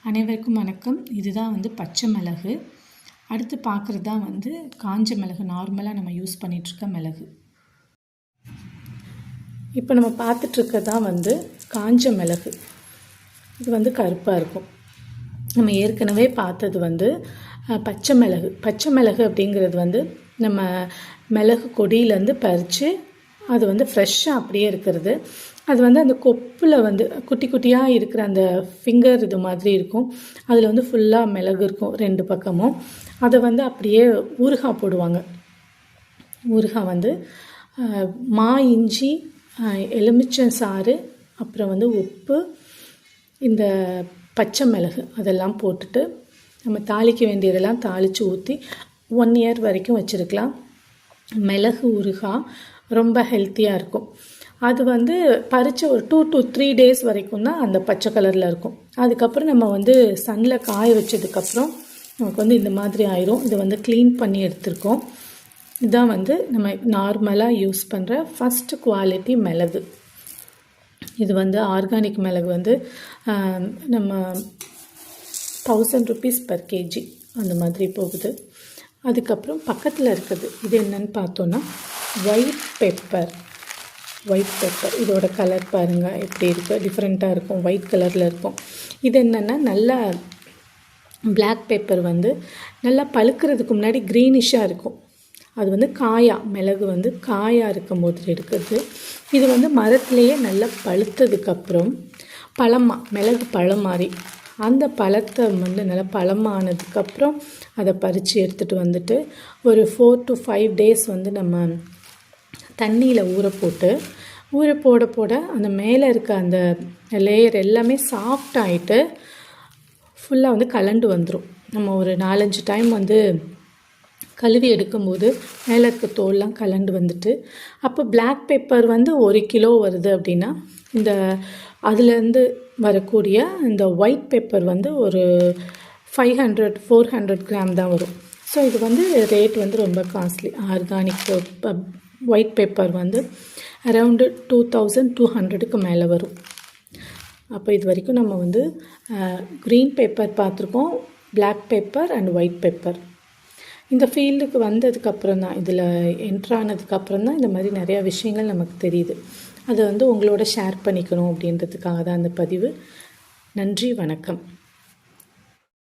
அனைவருக்கும் வணக்கம். இதுதான் பச்சை மிளகு. அடுத்து பார்க்குறது தான் காஞ்ச மிளகு, நார்மலாக நம்ம யூஸ் பண்ணிகிட்ருக்க மிளகு. இப்போ நம்ம பார்த்துட்ருக்க தான் காஞ்ச மிளகு. இது கருப்பாக இருக்கும். நம்ம ஏற்கனவே பார்த்தது பச்சை மிளகு. பச்சை மிளகு அப்படிங்கிறது நம்ம மிளகு கொடியிலேருந்து பறித்து அது ஃப்ரெஷ்ஷாக அப்படியே இருக்கிறது. அது அந்த கொப்பில் குட்டி குட்டியாக இருக்கிற அந்த ஃபிங்கர் இது மாதிரி இருக்கும். அதில் ஃபுல்லாக மிளகு இருக்கும் 2 பக்கமும். அதை அப்படியே ஊறுகாய் போடுவாங்க. ஊறுகாய் மா, இஞ்சி, எலுமிச்சம் சாறு, அப்புறம் உப்பு, இந்த பச்சை மிளகு அதெல்லாம் போட்டுட்டு நம்ம தாளிக்க வேண்டியதெல்லாம் தாளித்து ஊற்றி 1 இயர் வரைக்கும் வச்சுருக்கலாம். மிளகு ஊறுகாய் ரொம்ப ஹெல்த்தியாக இருக்கும். அது பறித்த ஒரு 2 to 3 days வரைக்கும் தான் அந்த பச்சை கலரில் இருக்கும். அதுக்கப்புறம் நம்ம சன்னில் காய வச்சதுக்கப்புறம் நமக்கு இந்த மாதிரி ஆயிரும். இது க்ளீன் பண்ணி எடுத்துருக்கோம். இதுதான் நம்ம நார்மலாக யூஸ் பண்ணுற ஃபஸ்ட் குவாலிட்டி மிளகு. இது ஆர்கானிக் மிளகு நம்ம 1000 rupees per kg அந்த மாதிரி போகுது. அதுக்கப்புறம் பக்கத்தில் இருக்குது இது என்னன்னு பார்த்தோன்னா ஒயிட் பெப்பர். இதோட கலர் பாருங்கள் எப்படி இருக்குது, டிஃப்ரெண்ட்டாக இருக்கும், ஒயிட் கலரில் இருக்கும். இது என்னென்னா நல்லா பிளாக் பெப்பர் நல்லா பழுக்கிறதுக்கு முன்னாடி க்ரீனிஷாக இருக்கும். அது காயாக மிளகு காயாக இருக்கும் போது எடுக்கிறது. இது மரத்துலேயே நல்லா பழுத்ததுக்கப்புறம் மிளகு பழம் மாதிரி அந்த பழத்தை நல்லா பழமானதுக்கப்புறம் அதை பறித்து எடுத்துகிட்டு ஒரு 4 to 5 days நம்ம தண்ணியில் ஊற போட அந்த மேலே இருக்க அந்த லேயர் எல்லாமே சாஃப்ட் ஆகிட்டு ஃபுல்லாக கலண்டு வந்துடும். நம்ம ஒரு 4-5 டைம் கழுவி எடுக்கும்போது மேலே இருக்க தோல்லாம் கலண்டு வந்துட்டு, அப்போ பிளாக் பெப்பர் 1 கிலோ வருது அப்படின்னா இந்த அதுலேருந்து வரக்கூடிய இந்த ஒயிட் பெப்பர் ஒரு 500-400 கிராம் தான் வரும். ஸோ இது ரேட் ரொம்ப costly. Organic white pepper around 2200க்கு மேலே வரும். அப்போ இது வரைக்கும் நம்ம க்ரீன் பெப்பர் பார்த்துருக்கோம், black pepper and white pepper. இந்த ஃபீல்டுக்கு வந்ததுக்கப்புறம் தான், இதில் என்ட்ரானதுக்கப்புறம் தான் இந்த மாதிரி நிறையா விஷயங்கள் நமக்கு தெரியுது. அதை உங்களோட ஷேர் பண்ணிக்கணும் அப்படின்றதுக்காக தான் அந்த பதிவு. நன்றி, வணக்கம்.